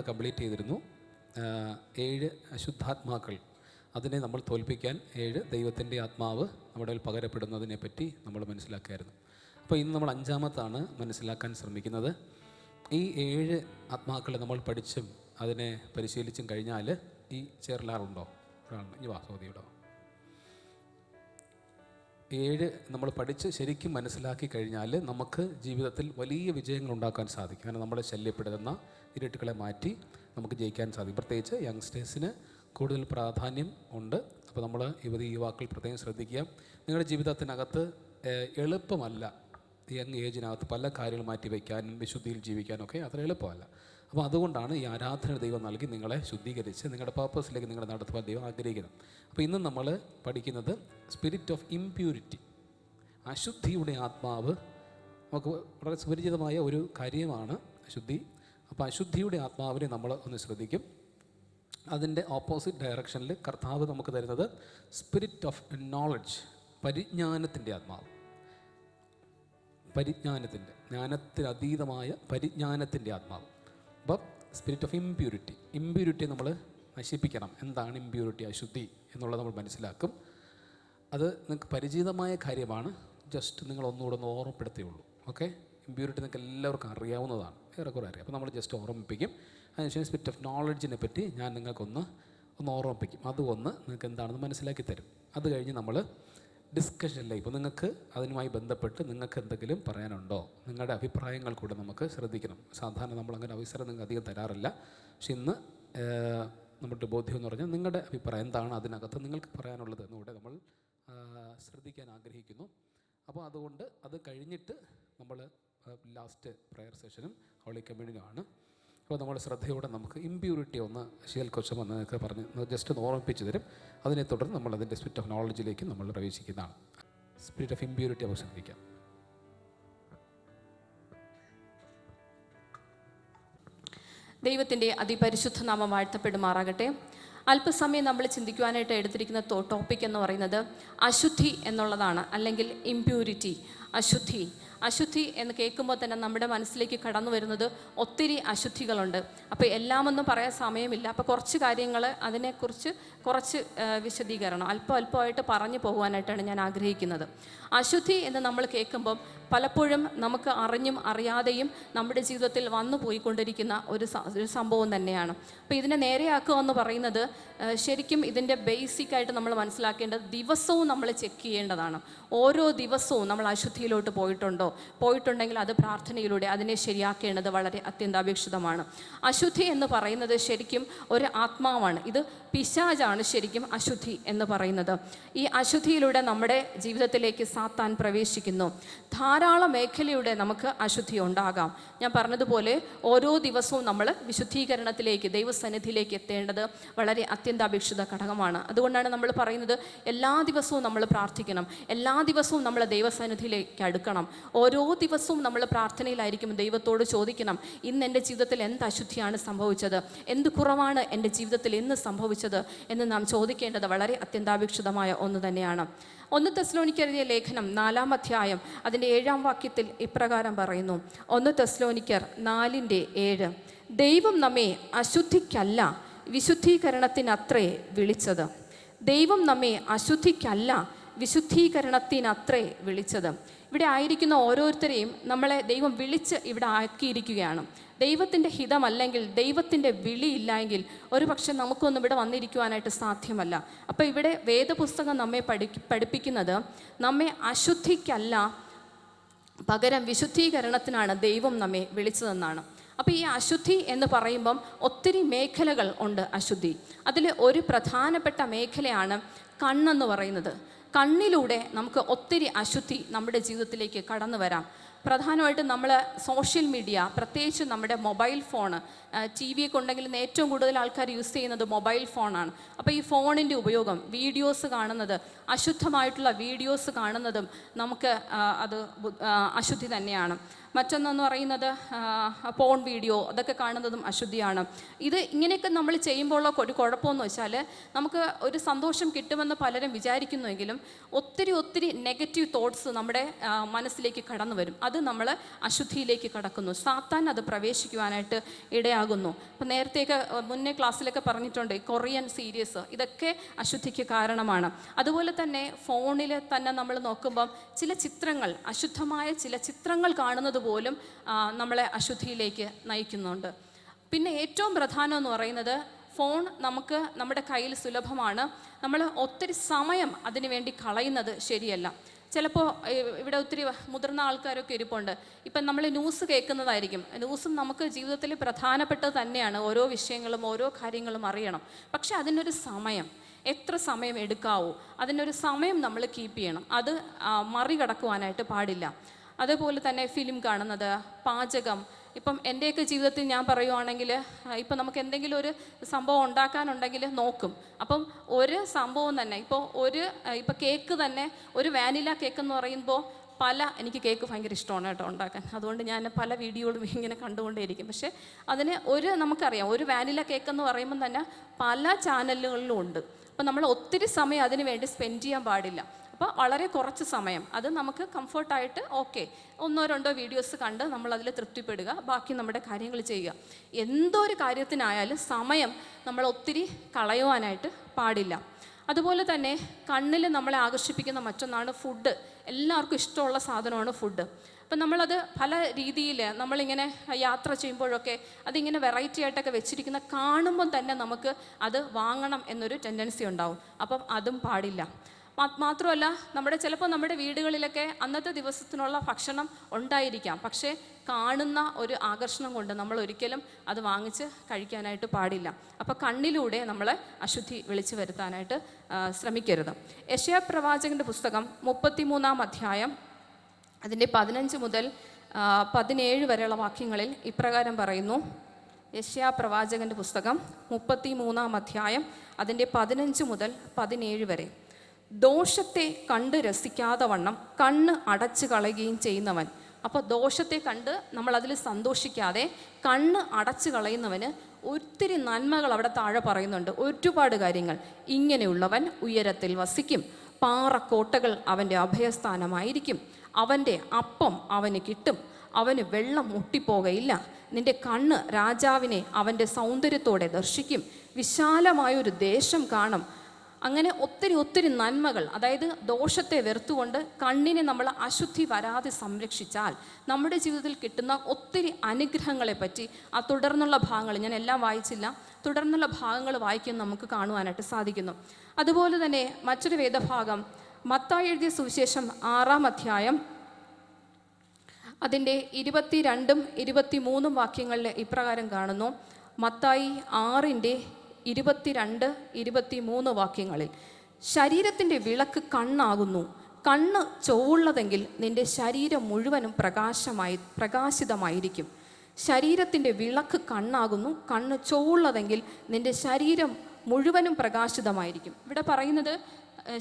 Complete ചെയ്തിരുന്നു. 7 അശുദ്ധാത്മാക്കൾ, അതിനെ നമ്മൾ തോൽപ്പിക്കാൻ 7 ദൈവത്തിൻ്റെ ആത്മാവ് നമ്മുടെ മേൽ പകരപ്പെടുന്നതിനെ പറ്റി നമ്മൾ മനസ്സിലാക്കിയായിരുന്നു. അപ്പോൾ ഇന്ന് നമ്മൾ 5-ാമത്താണ് മനസ്സിലാക്കാൻ ശ്രമിക്കുന്നത്. ഈ 7 ആത്മാക്കളെ നമ്മൾ പഠിച്ചും അതിനെ പരിശീലിച്ചും കഴിഞ്ഞാൽ ഈ ചേർലാറുണ്ടോ? ഈ വാസോദിയുടെ 7 നമ്മൾ പഠിച്ച് ശരിക്കും മനസ്സിലാക്കി കഴിഞ്ഞാൽ നമുക്ക് ജീവിതത്തിൽ വലിയ വിജയങ്ങൾ ഉണ്ടാക്കാൻ സാധിക്കും. കാരണം നമ്മളെ ശല്യപ്പെടുത്തുന്ന ഇരുട്ടുകളെ മാറ്റി നമുക്ക് ജയിക്കാൻ സാധിക്കും. പ്രത്യേകിച്ച് യങ്സ്റ്റേഴ്സിന് കൂടുതൽ പ്രാധാന്യം ഉണ്ട്. അപ്പോൾ നമ്മൾ യുവാക്കൾ പ്രത്യേകം ശ്രദ്ധിക്കുക. നിങ്ങളുടെ ജീവിതത്തിനകത്ത് എളുപ്പമല്ല യങ് ഏജിനകത്ത് പല കാര്യങ്ങൾ മാറ്റി വയ്ക്കാനും വിശുദ്ധിയിൽ ജീവിക്കാനൊക്കെ അത്ര എളുപ്പമല്ല. അപ്പോൾ അതുകൊണ്ടാണ് ഈ ആരാധന ദൈവം നൽകി നിങ്ങളെ ശുദ്ധീകരിച്ച് നിങ്ങളുടെ പർപ്പസിലേക്ക് നിങ്ങളെ നടത്തുവാൻ ദൈവം ആഗ്രഹിക്കുന്നത്. അപ്പോൾ ഇന്ന് നമ്മൾ പഠിക്കുന്നത് സ്പിരിറ്റ് ഓഫ് ഇംപ്യൂരിറ്റി, അശുദ്ധിയുടെ ആത്മാവ്. നമുക്ക് വളരെ സുപരിചിതമായ ഒരു കാര്യമാണ് അശുദ്ധി. അപ്പോൾ അശുദ്ധിയുടെ ആത്മാവിനെ നമ്മൾ ഒന്ന് ശ്രദ്ധിക്കും. അതിൻ്റെ ഓപ്പോസിറ്റ് ഡയറക്ഷനിൽ കർത്താവ് നമുക്ക് തരുന്നത് സ്പിരിറ്റ് ഓഫ് നോളജ്, പരിജ്ഞാനത്തിൻ്റെ ആത്മാവ്. ജ്ഞാനത്തിനതീതമായ പരിജ്ഞാനത്തിൻ്റെ ആത്മാവ്. അപ്പം സ്പിരിറ്റ് ഓഫ് ഇമ്പ്യൂരിറ്റി നമ്മൾ നശിപ്പിക്കണം. എന്താണ് ഇമ്പ്യൂരിറ്റി, അശുദ്ധി എന്നുള്ളത് നമ്മൾ മനസ്സിലാക്കും. അത് നിങ്ങൾക്ക് പരിചിതമായ കാര്യമാണ്, ജസ്റ്റ് നിങ്ങൾ ഒന്നുകൂടെ ഒന്ന് ഓർമ്മപ്പെടുത്തിയുള്ളൂ. ഓക്കെ, ഇമ്പ്യൂരിറ്റി നിങ്ങൾക്ക് എല്ലാവർക്കും അറിയാവുന്നതാണ്, ഏറെക്കുറെ അറിയാം. അപ്പോൾ നമ്മൾ ജസ്റ്റ് ഓർമ്മിപ്പിക്കും. അതിനുശേഷം സ്പിരിറ്റ് ഓഫ് നോളജിനെ പറ്റി ഞാൻ നിങ്ങൾക്കൊന്ന് ഓർമ്മിപ്പിക്കും. അതൊന്ന് നിങ്ങൾക്ക് എന്താണെന്ന് മനസ്സിലാക്കി തരും. അത് കഴിഞ്ഞ് നമ്മൾ ഡിസ്കഷനിലേക്ക്. ഇപ്പോൾ നിങ്ങൾക്ക് അതിനുമായി ബന്ധപ്പെട്ട് നിങ്ങൾക്ക് എന്തെങ്കിലും പറയാനുണ്ടോ, നിങ്ങളുടെ അഭിപ്രായങ്ങൾ കൂടെ നമുക്ക് ശ്രദ്ധിക്കണം. സാധാരണ നമ്മളങ്ങനെ അവസരം നിങ്ങൾക്ക് അധികം തരാറില്ല. പക്ഷെ ഇന്ന് നമ്മുടെ ബോധ്യം എന്ന് പറഞ്ഞാൽ നിങ്ങളുടെ അഭിപ്രായം എന്താണ് അതിനകത്ത് നിങ്ങൾക്ക് പറയാനുള്ളത് എന്നുകൂടെ നമ്മൾ ശ്രദ്ധിക്കാൻ ആഗ്രഹിക്കുന്നു. അപ്പോൾ അതുകൊണ്ട് അത് കഴിഞ്ഞിട്ട് നമ്മൾ ലാസ്റ്റ് പ്രെയർ സെഷനും ഹോളി കമ്മ്യൂണിയനുമാണ്. അപ്പോൾ നമ്മൾ ശ്രദ്ധയോടെ നമുക്ക് ഇമ്പ്യൂരിറ്റി ഒന്ന് ഷീൽ കൊച്ചം എന്നൊക്കെ പറഞ്ഞ് ജസ്റ്റ് ഒന്ന് ഓർമ്മിപ്പിച്ച് തരും. അതിനെ തുടർന്ന് നമ്മൾ അതിൻ്റെ സ്പിരിറ്റ് ഓഫ് നോളജിലേക്ക് നമ്മൾ പ്രവേശിക്കുന്നതാണ്. സ്പിരിറ്റ് ഓഫ് ഇമ്പ്യൂരിറ്റി നമുക്ക് ശ്രദ്ധിക്കാം. ദൈവത്തിൻ്റെ അതിപരിശുദ്ധ നാമം വാഴ്ത്തപ്പെടുമാറാകട്ടെ. അല്പസമയം നമ്മൾ ചിന്തിക്കുവാനായിട്ട് എടുത്തിരിക്കുന്ന ടോപ്പിക് എന്ന് പറയുന്നത് അശുദ്ധി എന്നുള്ളതാണ്, അല്ലെങ്കിൽ ഇമ്പ്യൂരിറ്റി. അശുദ്ധി എന്ന് കേൾക്കുമ്പോൾ തന്നെ നമ്മുടെ മനസ്സിലേക്ക് കടന്നു വരുന്നത് ഒത്തിരി അശുദ്ധികളുണ്ട്. അപ്പോൾ എല്ലാമൊന്നും പറയാൻ സമയമില്ല. അപ്പോൾ കുറച്ച് കാര്യങ്ങൾ അതിനെക്കുറിച്ച് കുറച്ച് വിശദീകരണം അല്പമായിട്ട് പറഞ്ഞു പോകുവാനായിട്ടാണ് ഞാൻ ആഗ്രഹിക്കുന്നത്. അശുദ്ധി എന്ന് നമ്മൾ കേൾക്കുമ്പം പലപ്പോഴും നമുക്ക് അറിഞ്ഞും അറിയാതെയും നമ്മുടെ ജീവിതത്തിൽ വന്നു പോയിക്കൊണ്ടിരിക്കുന്ന ഒരു സംഭവം തന്നെയാണ്. അപ്പോൾ ഇതിനെ നേരെയാക്കുക എന്ന് പറയുന്നത് ശരിക്കും ഇതിൻ്റെ ബേസിക്കായിട്ട് നമ്മൾ മനസ്സിലാക്കേണ്ടത് ദിവസവും നമ്മൾ ചെക്ക് ചെയ്യേണ്ടതാണ്. ഓരോ ദിവസവും നമ്മൾ അശുദ്ധിയിലോട്ട് പോയിട്ടുണ്ടെങ്കിൽ അത് പ്രാർത്ഥനയിലൂടെ അതിനെ ശരിയാക്കേണ്ടത് വളരെ അത്യന്താപേക്ഷിതമാണ്. അശുദ്ധി എന്ന് പറയുന്നത് ശരിക്കും ഒരു ആത്മാവാണ്. ഇത് പിശാചാണ് ശരിക്കും അശുദ്ധി എന്ന് പറയുന്നത്. ഈ അശുദ്ധിയിലൂടെ നമ്മുടെ ജീവിതത്തിലേക്ക് സാത്താൻ പ്രവേശിക്കുന്നു. ധാരാളം മേഖലയുടെ നമുക്ക് അശുദ്ധി ഉണ്ടാകാം. ഞാൻ പറഞ്ഞതുപോലെ ഓരോ ദിവസവും നമ്മൾ വിശുദ്ധീകരണത്തിലേക്ക് ദൈവസന്നിധിയിലേക്ക് എത്തേണ്ടത് വളരെ അത്യന്താപേക്ഷിത ഘടകമാണ്. അതുകൊണ്ടാണ് നമ്മൾ പറയുന്നത് എല്ലാ ദിവസവും നമ്മൾ പ്രാർത്ഥിക്കണം, എല്ലാ ദിവസവും നമ്മൾ ദൈവസന്നിധിയിലേക്ക് അടുക്കണം. ഓരോ ദിവസവും നമ്മൾ പ്രാർത്ഥനയിലായിരിക്കും. ദൈവത്തോട് ചോദിക്കണം, ഇന്ന് എൻ്റെ ജീവിതത്തിൽ എന്ത് അശുദ്ധിയാണ് സംഭവിച്ചത്, എന്ത് കുറവാണ് എൻ്റെ ജീവിതത്തിൽ ഇന്ന് സംഭവിച്ചത് എന്ന് നാം ചോദിക്കേണ്ടത് വളരെ അത്യന്താപേക്ഷിതമായ ഒന്ന് തന്നെയാണ്. 1 തെസ്സലോനിക്കർ എഴുതിയ ലേഖനം 4-ാം അധ്യായം അതിൻ്റെ 7-ാം വാക്യത്തിൽ ഇപ്രകാരം പറയുന്നു. 1 തെസ്സലോനിക്കർ 4:7, ദൈവം നമ്മെ അശുദ്ധിക്കല്ല വിശുദ്ധീകരണത്തിനത്രേ വിളിച്ചത്. ദൈവം നമ്മെ അശുദ്ധിക്കല്ല വിശുദ്ധീകരണത്തിനത്രേ വിളിച്ചത്. ഇവിടെ ആയിരിക്കുന്ന ഓരോരുത്തരെയും നമ്മളെ ദൈവം വിളിച്ച് ഇവിടെ ആക്കിയിരിക്കുകയാണ്. ദൈവത്തിൻ്റെ ഹിതമല്ലെങ്കിൽ, ദൈവത്തിൻ്റെ വിളിയില്ലെങ്കിൽ ഒരു പക്ഷെ നമുക്കൊന്നും ഇവിടെ വന്നിരിക്കുവാനായിട്ട് സാധ്യമല്ല. അപ്പോൾ ഇവിടെ വേദപുസ്തകം നമ്മെ പഠിപ്പിക്കുന്നത് നമ്മെ അശുദ്ധിക്കല്ല, പകരം വിശുദ്ധീകരണത്തിനാണ് ദൈവം നമ്മെ വിളിച്ചതെന്നാണ്. അപ്പോൾ ഈ അശുദ്ധി എന്ന് പറയുമ്പം ഒത്തിരി മേഖലകൾ ഉണ്ട് അശുദ്ധി. അതിൽ ഒരു പ്രധാനപ്പെട്ട മേഖലയാണ് കണ്ണെന്ന് പറയുന്നത്. കണ്ണിലൂടെ നമുക്ക് ഒത്തിരി അശുദ്ധി നമ്മുടെ ജീവിതത്തിലേക്ക് കടന്നു വരാം. പ്രധാനമായിട്ടും നമ്മൾ സോഷ്യൽ മീഡിയ, പ്രത്യേകിച്ച് നമ്മുടെ മൊബൈൽ ഫോണ്, ടി വി ഒക്കെ ഉണ്ടെങ്കിലും ഏറ്റവും കൂടുതൽ ആൾക്കാർ യൂസ് ചെയ്യുന്നത് മൊബൈൽ ഫോണാണ്. അപ്പോൾ ഈ ഫോണിൻ്റെ ഉപയോഗം, വീഡിയോസ് കാണുന്നത്, അശുദ്ധമായിട്ടുള്ള വീഡിയോസ് കാണുന്നതും നമുക്ക് അത് അശുദ്ധി തന്നെയാണ്. മറ്റൊന്നെന്ന് പറയുന്നത് പോൺ വീഡിയോ, അതൊക്കെ കാണുന്നതും അശുദ്ധിയാണ്. ഇത് ഇങ്ങനെയൊക്കെ നമ്മൾ ചെയ്യുമ്പോഴുള്ള ഒരു കുഴപ്പമെന്ന് വെച്ചാൽ നമുക്ക് ഒരു സന്തോഷം കിട്ടുമെന്ന് പലരും വിചാരിക്കുന്നുവെങ്കിലും ഒത്തിരി നെഗറ്റീവ് തോട്ട്സ് നമ്മുടെ മനസ്സിലേക്ക് കടന്നു വരും. അത് നമ്മൾ അശുദ്ധിയിലേക്ക് കടക്കുന്നു. സാത്താൻ അത് പ്രവേശിക്കുവാനായിട്ട് ഇടയാകും. ഇടയാകുന്നു. അപ്പം നേരത്തെയൊക്കെ മുന്നേ ക്ലാസ്സിലൊക്കെ പറഞ്ഞിട്ടുണ്ട്, കൊറിയൻ സീരീസ് ഇതൊക്കെ അശുദ്ധിക്ക് കാരണമാണ്. അതുപോലെ തന്നെ ഫോണിൽ തന്നെ നമ്മൾ നോക്കുമ്പം ചില ചിത്രങ്ങൾ, അശുദ്ധമായ ചില ചിത്രങ്ങൾ കാണുന്നത് പോലും നമ്മളെ അശുദ്ധിയിലേക്ക് നയിക്കുന്നുണ്ട്. പിന്നെ ഏറ്റവും പ്രധാനം എന്ന് പറയുന്നത്, ഫോൺ നമുക്ക് നമ്മുടെ കയ്യിൽ സുലഭമാണ്. നമ്മൾ ഒത്തിരി സമയം അതിനു വേണ്ടി കളയുന്നത് ശരിയല്ല. ചിലപ്പോൾ ഇവിടെ ഒത്തിരി മുതിർന്ന ആൾക്കാരൊക്കെ ഇരിപ്പുണ്ട്. ഇപ്പം നമ്മൾ ന്യൂസ് കേൾക്കുന്നതായിരിക്കും. ന്യൂസും നമുക്ക് ജീവിതത്തിൽ പ്രധാനപ്പെട്ടത് തന്നെയാണ്. ഓരോ വിഷയങ്ങളും ഓരോ കാര്യങ്ങളും അറിയണം. പക്ഷെ അതിനൊരു സമയം, എത്ര സമയം എടുക്കാവൂ, അതിനൊരു സമയം നമ്മൾ കീപ്പ് ചെയ്യണം. അത് മറികടക്കുവാനായിട്ട് പാടില്ല. അതുപോലെ തന്നെ ഫിലിം കാണുന്നത്, പാചകം. ഇപ്പം എൻ്റെയൊക്കെ ജീവിതത്തിൽ ഞാൻ പറയുവാണെങ്കിൽ, ഇപ്പം നമുക്ക് എന്തെങ്കിലും ഒരു സംഭവം ഉണ്ടാക്കാനുണ്ടെങ്കിൽ നോക്കും. അപ്പം ഒരു സംഭവം തന്നെ, ഇപ്പോൾ കേക്ക് തന്നെ, ഒരു വാനില കേക്ക് എന്ന് പറയുമ്പോൾ എനിക്ക് കേക്ക് ഭയങ്കര ഇഷ്ടമാണ് കേട്ടോ ഉണ്ടാക്കാൻ. അതുകൊണ്ട് ഞാൻ പല വീഡിയോകളും ഇങ്ങനെ കണ്ടുകൊണ്ടേയിരിക്കും. പക്ഷേ അതിന് നമുക്കറിയാം, ഒരു വാനില കേക്ക് എന്ന് പറയുമ്പം തന്നെ പല ചാനലുകളിലും ഉണ്ട്. അപ്പം നമ്മൾ ഒത്തിരി സമയം അതിന് വേണ്ടി സ്പെൻഡ് ചെയ്യാൻ പാടില്ല. അപ്പോൾ വളരെ കുറച്ച് സമയം, അത് നമുക്ക് കംഫർട്ടായിട്ട് ഓക്കെ 1-2 വീഡിയോസ് കണ്ട് നമ്മളതിൽ തൃപ്തിപ്പെടുക, ബാക്കി നമ്മുടെ കാര്യങ്ങൾ ചെയ്യുക. എന്തൊരു കാര്യത്തിനായാലും സമയം നമ്മൾ ഒത്തിരി കളയുവാനായിട്ട് പാടില്ല. അതുപോലെ തന്നെ കണ്ണിൽ നമ്മളെ ആകർഷിപ്പിക്കുന്ന മറ്റൊന്നാണ് ഫുഡ്. എല്ലാവർക്കും ഇഷ്ടമുള്ള സാധനമാണ് ഫുഡ്. അപ്പം നമ്മളത് പല രീതിയിൽ നമ്മളിങ്ങനെ യാത്ര ചെയ്യുമ്പോഴൊക്കെ അതിങ്ങനെ വെറൈറ്റി ആയിട്ടൊക്കെ വെച്ചിരിക്കുന്ന കാണുമ്പം തന്നെ നമുക്ക് അത് വാങ്ങണം എന്നൊരു ടെൻഡൻസി ഉണ്ടാവും. അപ്പം അതും പാടില്ല. മാത്രമല്ല, ചിലപ്പോൾ നമ്മുടെ വീടുകളിലൊക്കെ അന്നത്തെ ദിവസത്തിനുള്ള ഭക്ഷണം ഉണ്ടായിരിക്കാം. പക്ഷേ കാണുന്ന ഒരു ആകർഷണം കൊണ്ട് നമ്മൾ ഒരിക്കലും അത് വാങ്ങിച്ച് കഴിക്കാനായിട്ട് പാടില്ല. അപ്പോൾ കണ്ണിലൂടെ നമ്മൾ അശുദ്ധി വിളിച്ചു വരുത്താനായിട്ട് ശ്രമിക്കരുത്. യെശയ്യാ പ്രവാചകൻ്റെ പുസ്തകം 33-ാം അധ്യായം അതിൻ്റെ 15 മുതൽ 17 വരെയുള്ള വാക്യങ്ങളിൽ ഇപ്രകാരം പറയുന്നു. യെശയ്യാ പ്രവാചകൻ്റെ പുസ്തകം 33-ാം അധ്യായം അതിൻ്റെ 15 മുതൽ 17 വരെ. ദോഷത്തെ കണ്ട് രസിക്കാതെ വണ്ണം കണ്ണ് അടച്ചു കളയുകയും ചെയ്യുന്നവൻ. അപ്പോൾ ദോഷത്തെ കണ്ട് നമ്മൾ അതിൽ സന്തോഷിക്കാതെ കണ്ണ് അടച്ചു കളയുന്നവന് ഒത്തിരി നന്മകൾ അവിടെ താഴെ പറയുന്നുണ്ട്, ഒരുപാട് കാര്യങ്ങൾ. ഇങ്ങനെയുള്ളവൻ ഉയരത്തിൽ വസിക്കും, പാറക്കോട്ടകൾ അവൻ്റെ അഭയസ്ഥാനമായിരിക്കും. അവൻ്റെ അപ്പം അവന് കിട്ടും, അവന് വെള്ളം മുട്ടിപ്പോകയില്ല. നിന്റെ കണ്ണ് രാജാവിനെ അവൻ്റെ സൗന്ദര്യത്തോടെ ദർശിക്കും, വിശാലമായൊരു ദേശം കാണും. അങ്ങനെ ഒത്തിരി നന്മകൾ, അതായത് ദോഷത്തെ വെറുത്തുകൊണ്ട് കണ്ണിനെ നമ്മൾ അശുദ്ധി വരാതെ സംരക്ഷിച്ചാൽ നമ്മുടെ ജീവിതത്തിൽ കിട്ടുന്ന ഒത്തിരി അനുഗ്രഹങ്ങളെ പറ്റി ആ തുടർന്നുള്ള ഭാഗങ്ങൾ, ഞാൻ എല്ലാം വായിച്ചില്ല, തുടർന്നുള്ള ഭാഗങ്ങൾ വായിക്കാൻ നമുക്ക് കാണുവാനായിട്ട് സാധിക്കുന്നു. അതുപോലെ തന്നെ മറ്റൊരു വേദഭാഗം മത്തായി എഴുതിയ സുവിശേഷം 6-ാം അധ്യായം അതിൻ്റെ 22-ഉം 23-ഉം വാക്യങ്ങളിൽ ഇപ്രകാരം കാണുന്നു. മത്തായി 6-ന്റെ 22, 23 വാക്യങ്ങളിൽ, ശരീരത്തിൻ്റെ വിളക്ക് കണ്ണാകുന്നു. കണ്ണ് ചൊവ്വുള്ളതെങ്കിൽ നിന്റെ ശരീരം മുഴുവനും പ്രകാശിതമായിരിക്കും. ശരീരത്തിൻ്റെ വിളക്ക് കണ്ണാകുന്നു. കണ്ണ് ചൊവ്വുള്ളതെങ്കിൽ നിന്റെ ശരീരം മുഴുവനും പ്രകാശിതമായിരിക്കും. ഇവിടെ പറയുന്നത്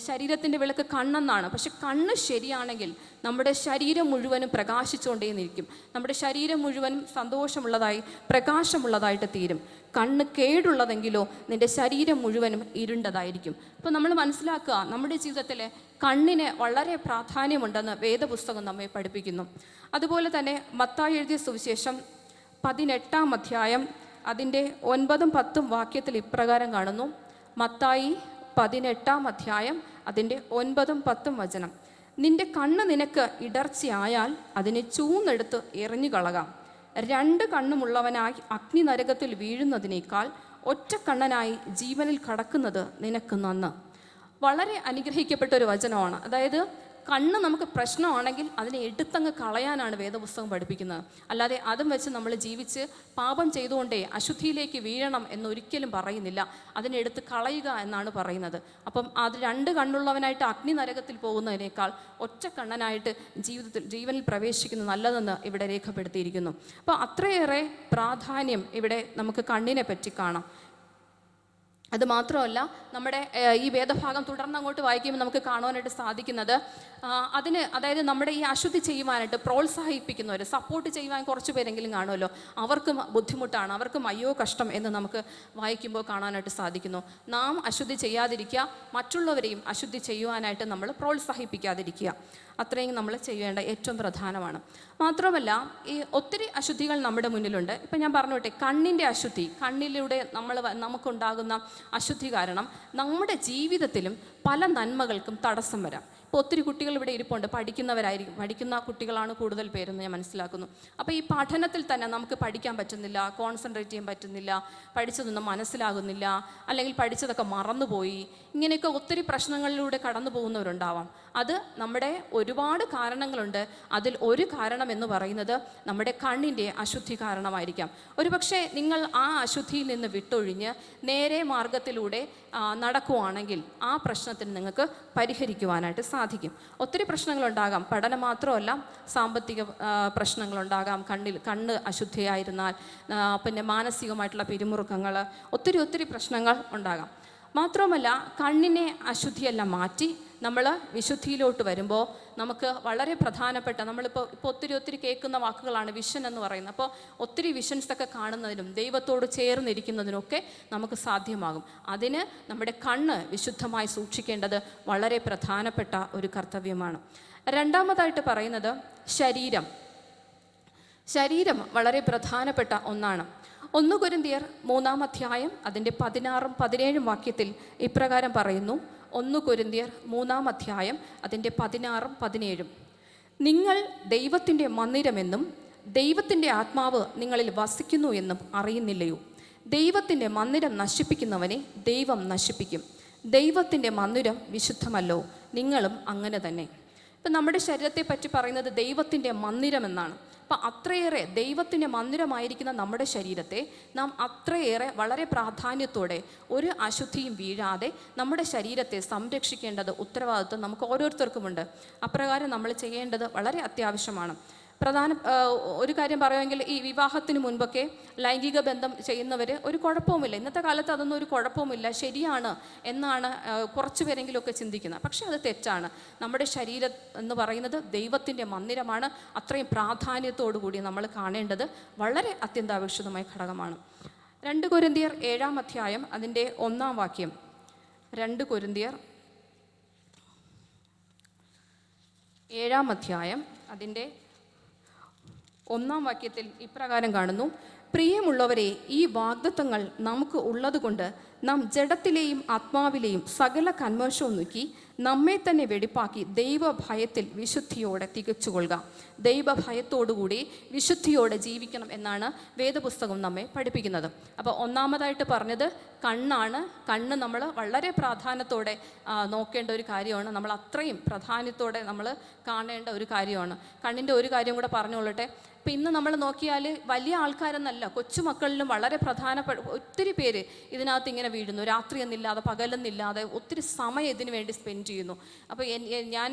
ശരീരത്തിൻ്റെ വിളക്ക് കണ്ണെന്നാണ്. പക്ഷെ കണ്ണ് ശരിയാണെങ്കിൽ നമ്മുടെ ശരീരം മുഴുവനും പ്രകാശിച്ചുകൊണ്ടേന്നിരിക്കും. നമ്മുടെ ശരീരം മുഴുവനും സന്തോഷമുള്ളതായി പ്രകാശമുള്ളതായിട്ട് തീരും. കണ്ണ് കേടുള്ളതെങ്കിലോ നിൻ്റെ ശരീരം മുഴുവനും ഇരുണ്ടതായിരിക്കും. അപ്പോൾ നമ്മൾ മനസ്സിലാക്കുക, നമ്മുടെ ജീവിതത്തിൽ കണ്ണിന് വളരെ പ്രാധാന്യമുണ്ടെന്ന് വേദപുസ്തകം നമ്മെ പഠിപ്പിക്കുന്നു. അതുപോലെ തന്നെ മത്തായി എഴുതിയ സുവിശേഷം 18-ാം അധ്യായം അതിൻ്റെ 9-ഉം 10-ഉം വാക്യത്തിൽ ഇപ്രകാരം കാണുന്നു. മത്തായി 18-ാം അധ്യായം അതിൻ്റെ 9-ഉം 10-ഉം വചനം. നിന്റെ കണ്ണ് നിനക്ക് ഇടർച്ചയായാൽ അതിനെ ചൂന്നെടുത്ത് എറിഞ്ഞു കളകാം. 2 കണ്ണുമുള്ളവനായി അഗ്നി നരകത്തിൽ വീഴുന്നതിനേക്കാൾ ഒറ്റ കണ്ണനായി ജീവനിൽ കടക്കുന്നത് നിനക്ക് നന്ന്. വളരെ അനുഗ്രഹിക്കപ്പെട്ട ഒരു വചനമാണ്. അതായത് കണ്ണ് നമുക്ക് പ്രശ്നമാണെങ്കിൽ അതിനെ എടുത്തങ്ങ് കളയാനാണ് വേദപുസ്തകം പഠിപ്പിക്കുന്നത്. അല്ലാതെ അതും വെച്ച് നമ്മൾ ജീവിച്ച് പാപം ചെയ്തുകൊണ്ടേ അശുദ്ധിയിലേക്ക് വീഴണം എന്നൊരിക്കലും പറയുന്നില്ല. അതിനെ എടുത്ത് കളയുക എന്നാണ് പറയുന്നത്. അപ്പം അത് 2 കണ്ണുള്ളവനായിട്ട് അഗ്നി നരകത്തിൽ പോകുന്നതിനേക്കാൾ ഒറ്റ കണ്ണനായിട്ട് ജീവനിൽ പ്രവേശിക്കുന്നത് നല്ലതെന്ന് ഇവിടെ രേഖപ്പെടുത്തിയിരിക്കുന്നു. അപ്പോൾ അത്രയേറെ പ്രാധാന്യം ഇവിടെ നമുക്ക് കണ്ണിനെ പറ്റി കാണാം. അതുമാത്രമല്ല, നമ്മുടെ ഈ വേദഭാഗം തുടർന്നങ്ങോട്ട് വായിക്കുമ്പോൾ നമുക്ക് കാണുവാനായിട്ട് സാധിക്കുന്നത് അതായത് നമ്മുടെ ഈ അശുദ്ധി ചെയ്യുവാനായിട്ട് പ്രോത്സാഹിപ്പിക്കുന്നവർ, സപ്പോർട്ട് ചെയ്യുവാൻ കുറച്ച് പേരെങ്കിലും കാണുമല്ലോ, അവർക്കും ബുദ്ധിമുട്ടാണ്, അവർക്കും അയ്യോ കഷ്ടം എന്ന് നമുക്ക് വായിക്കുമ്പോൾ കാണാനായിട്ട് സാധിക്കുന്നു. നാം അശുദ്ധി ചെയ്യാതിരിക്കുക, മറ്റുള്ളവരെയും അശുദ്ധി ചെയ്യുവാനായിട്ട് നമ്മൾ പ്രോത്സാഹിപ്പിക്കാതിരിക്കുക. അത്രയും നമ്മൾ ചെയ്യേണ്ട ഏറ്റവും പ്രധാനമാണ്. മാത്രമല്ല ഈ ഒത്തിരി അശുദ്ധികൾ നമ്മുടെ മുന്നിലുണ്ട്. ഇപ്പം ഞാൻ പറഞ്ഞോട്ടെ, കണ്ണിൻ്റെ അശുദ്ധി, കണ്ണിലൂടെ നമുക്കുണ്ടാകുന്ന അശുദ്ധി കാരണം നമ്മുടെ ജീവിതത്തിലും പല നന്മകൾക്കും തടസ്സം വരാം. ഇപ്പോൾ ഒത്തിരി കുട്ടികൾ ഇവിടെ ഇരിപ്പുണ്ട്, പഠിക്കുന്ന കുട്ടികളാണ് കൂടുതൽ പേരെന്ന് ഞാൻ മനസ്സിലാക്കുന്നു. അപ്പോൾ ഈ പഠനത്തിൽ തന്നെ നമുക്ക് പഠിക്കാൻ പറ്റുന്നില്ല, കോൺസെൻട്രേറ്റ് ചെയ്യാൻ പറ്റുന്നില്ല, പഠിച്ചതൊന്നും മനസ്സിലാകുന്നില്ല, അല്ലെങ്കിൽ പഠിച്ചതൊക്കെ മറന്നുപോയി, ഇങ്ങനെയൊക്കെ ഒത്തിരി പ്രശ്നങ്ങളിലൂടെ കടന്നു പോകുന്നവരുണ്ടാവാം. അത് നമ്മുടെ ഒരുപാട് കാരണങ്ങളുണ്ട്. അതിൽ ഒരു കാരണം എന്ന് പറയുന്നത് നമ്മുടെ കണ്ണിൻ്റെ അശുദ്ധി കാരണമായിരിക്കാം. ഒരുപക്ഷെ നിങ്ങൾ ആ അശുദ്ധിയിൽ നിന്ന് വിട്ടൊഴിഞ്ഞ് നേരെ മാർഗത്തിലൂടെ നടക്കുവാണെങ്കിൽ ആ പ്രശ്നത്തിന് നിങ്ങൾക്ക് പരിഹരിക്കുവാനായിട്ട് സാധിക്കും. ഒത്തിരി പ്രശ്നങ്ങളുണ്ടാകാം, പഠനം മാത്രമല്ല, സാമ്പത്തിക പ്രശ്നങ്ങളുണ്ടാകാം, കണ്ണ് അശുദ്ധിയായിരുന്നാൽ, പിന്നെ മാനസികമായിട്ടുള്ള പിരിമുറുക്കങ്ങൾ, ഒത്തിരി പ്രശ്നങ്ങൾ ഉണ്ടാകാം. മാത്രമല്ല, കണ്ണിനെ അശുദ്ധിയെല്ലാം മാറ്റി നമ്മൾ വിശുദ്ധിയിലോട്ട് വരുമ്പോൾ നമുക്ക് വളരെ പ്രധാനപ്പെട്ട, നമ്മളിപ്പോൾ ഒത്തിരി കേൾക്കുന്ന വാക്കുകളാണ് വിഷൻ എന്ന് പറയുന്നത്. അപ്പോൾ ഒത്തിരി വിഷൻസൊക്കെ കാണുന്നതിനും ദൈവത്തോട് ചേർന്നിരിക്കുന്നതിനൊക്കെ നമുക്ക് സാധ്യമാകും. അതിന് നമ്മുടെ കണ്ണ് വിശുദ്ധമായി സൂക്ഷിക്കേണ്ടത് വളരെ പ്രധാനപ്പെട്ട ഒരു കർത്തവ്യമാണ്. രണ്ടാമതായിട്ട് പറയുന്നത് ശരീരം വളരെ പ്രധാനപ്പെട്ട ഒന്നാണ്. 1 കൊരിന്ത്യർ 3-ാം അധ്യായം അതിൻ്റെ 16-17 വാക്യത്തിൽ ഇപ്രകാരം പറയുന്നു. 1 കൊരിന്ത്യർ 3-ാം അധ്യായം അതിൻ്റെ 16-17, നിങ്ങൾ ദൈവത്തിൻ്റെ മന്ദിരമെന്നും ദൈവത്തിൻ്റെ ആത്മാവ് നിങ്ങളിൽ വസിക്കുന്നു എന്നും അറിയുന്നില്ലയോ? ദൈവത്തിൻ്റെ മന്ദിരം നശിപ്പിക്കുന്നവനെ ദൈവം നശിപ്പിക്കും. ദൈവത്തിൻ്റെ മന്ദിരം വിശുദ്ധമല്ലോ, നിങ്ങളും അങ്ങനെ തന്നെ. ഇപ്പം നമ്മുടെ ശരീരത്തെ പറ്റി പറയുന്നത് ദൈവത്തിൻ്റെ മന്ദിരം എന്നാണ്. അപ്പം അത്രയേറെ ദൈവത്തിൻ്റെ മന്ദിരമായിരിക്കുന്ന നമ്മുടെ ശരീരത്തെ നാം അത്രയേറെ വളരെ പ്രാധാന്യത്തോടെ ഒരു അശുദ്ധിയും വീഴാതെ നമ്മുടെ ശരീരത്തെ സംരക്ഷിക്കേണ്ടത് ഉത്തരവാദിത്വം നമുക്ക് ഓരോരുത്തർക്കുമുണ്ട്. അപ്രകാരം നമ്മൾ ചെയ്യേണ്ടത് വളരെ അത്യാവശ്യമാണ്. ഒരു കാര്യം പറയുമെങ്കിൽ, ഈ വിവാഹത്തിന് മുൻപൊക്കെ ലൈംഗിക ബന്ധം ചെയ്യുന്നവർ ഒരു കുഴപ്പവുമില്ല. ഇന്നത്തെ കാലത്ത് അതൊന്നും ഒരു കുഴപ്പവുമില്ല, ശരിയാണ് എന്നാണ് കുറച്ച് പേരെങ്കിലുമൊക്കെ ചിന്തിക്കുന്നത്. പക്ഷേ അത് തെറ്റാണ്. നമ്മുടെ ശരീരം എന്ന് പറയുന്നത് ദൈവത്തിൻ്റെ മന്ദിരമാണ്. അത്രയും പ്രാധാന്യത്തോടു കൂടി നമ്മൾ കാണേണ്ടത് വളരെ അത്യന്താപേക്ഷിതമായ ഘടകമാണ്. 2 കൊരിന്ത്യർ 7-ാം അധ്യായം അതിൻ്റെ 1-ാം വാക്യം. 2 കൊരിന്ത്യർ 7-ാം അധ്യായം അതിൻ്റെ 1-ാം വാക്യത്തിൽ ഇപ്രകാരം കാണുന്നു. പ്രിയമുള്ളവരെ, ഈ വാഗ്ദത്തങ്ങൾ നമുക്ക് ഉള്ളതുകൊണ്ട് നാം ജഡത്തിലെയും ആത്മാവിലെയും സകല കന്മഷവും നീക്കി നമ്മെ തന്നെ വെടിപ്പാക്കി ദൈവഭയത്തിൽ വിശുദ്ധിയോടെ തികച്ചുകൊള്ളുക. ദൈവഭയത്തോടുകൂടി വിശുദ്ധിയോടെ ജീവിക്കണം എന്നാണ് വേദപുസ്തകം നമ്മെ പഠിപ്പിക്കുന്നത്. അപ്പോൾ ഒന്നാമതായിട്ട് പറഞ്ഞത് കണ്ണാണ്. കണ്ണ് നമ്മൾ വളരെ പ്രാധാന്യത്തോടെ നോക്കേണ്ട ഒരു കാര്യമാണ്. നമ്മൾ അത്രയും പ്രാധാന്യത്തോടെ നമ്മൾ കാണേണ്ട ഒരു കാര്യമാണ്. കണ്ണിൻ്റെ ഒരു കാര്യം കൂടെ പറഞ്ഞുകൊള്ളട്ടെ. ഇപ്പം ഇന്ന് നമ്മൾ നോക്കിയാൽ വലിയ ആൾക്കാരെന്നല്ല, കൊച്ചുമക്കളിലും വളരെ പ്രധാനപ്പെട്ട ഒത്തിരി പേര് ഇതിനകത്ത് ഇങ്ങനെ വീഴുന്നു. രാത്രിയെന്നില്ലാതെ പകലെന്നില്ലാതെ ഒത്തിരി സമയം ഇതിനു വേണ്ടി സ്പെൻഡ് ചെയ്യുന്നു. അപ്പോൾ ഞാൻ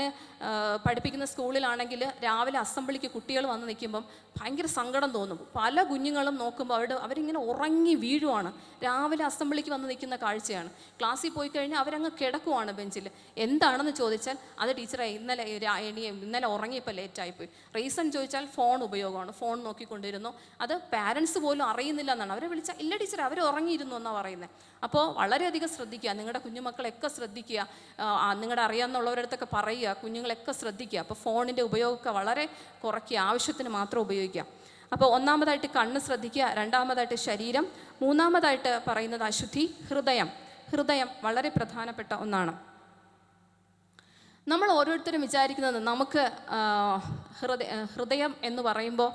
പഠിപ്പിക്കുന്ന സ്കൂളിലാണെങ്കിൽ രാവിലെ അസംബ്ലിക്ക് കുട്ടികൾ വന്ന് നിൽക്കുമ്പം ഭയങ്കര സങ്കടം തോന്നും. പല കുഞ്ഞുങ്ങളും നോക്കുമ്പോൾ അവരിങ്ങനെ ഉറങ്ങി വീഴുവാണ്. രാവിലെ അസംബ്ലിക്ക് വന്ന് നിൽക്കുന്ന കാഴ്ചയാണ്. ക്ലാസ്സിൽ പോയി കഴിഞ്ഞാൽ അവരങ്ങ് കിടക്കുവാണ് ബെഞ്ചിൽ. എന്താണെന്ന് ചോദിച്ചാൽ അത് ടീച്ചറെ ഇന്നലെ ഉറങ്ങിയപ്പോൾ ലേറ്റായിപ്പോയി. റീസൺ ചോദിച്ചാൽ ഫോൺ ഉപയോഗമാണ്. ഫോൺ നോക്കിക്കൊണ്ടിരുന്നു. അത് പാരൻസ് പോലും അറിയുന്നില്ല എന്നാണ്. അവരെ വിളിച്ചാൽ ഇല്ല ടീച്ചർ അവർ ഉറങ്ങിയിരുന്നു എന്നാണ് പറയുന്നത്. അപ്പോൾ വളരെയധികം ശ്രദ്ധിക്കുക. നിങ്ങളുടെ കുഞ്ഞുമക്കളെയൊക്കെ ശ്രദ്ധിക്കുക. നിങ്ങളുടെ അറിയാവുന്നവരുടെ അടുത്തൊക്കെ പറയുക, കുഞ്ഞുങ്ങളെയൊക്കെ ശ്രദ്ധിക്കുക. അപ്പോൾ ഫോണിൻ്റെ ഉപയോഗമൊക്കെ വളരെ കുറയ്ക്കുക, ആവശ്യത്തിന് മാത്രം ഉപയോഗിക്കുക. അപ്പോൾ ഒന്നാമതായിട്ട് കണ്ണ് ശ്രദ്ധിക്കുക, രണ്ടാമതായിട്ട് ശരീരം, മൂന്നാമതായിട്ട് പറയുന്നത് അശുദ്ധി, ഹൃദയം വളരെ പ്രധാനപ്പെട്ട ഒന്നാണ്. നമ്മൾ ഓരോരുത്തരും വിചാരിക്കുന്നത് നമുക്ക് ഹൃദയം എന്ന് പറയുമ്പോൾ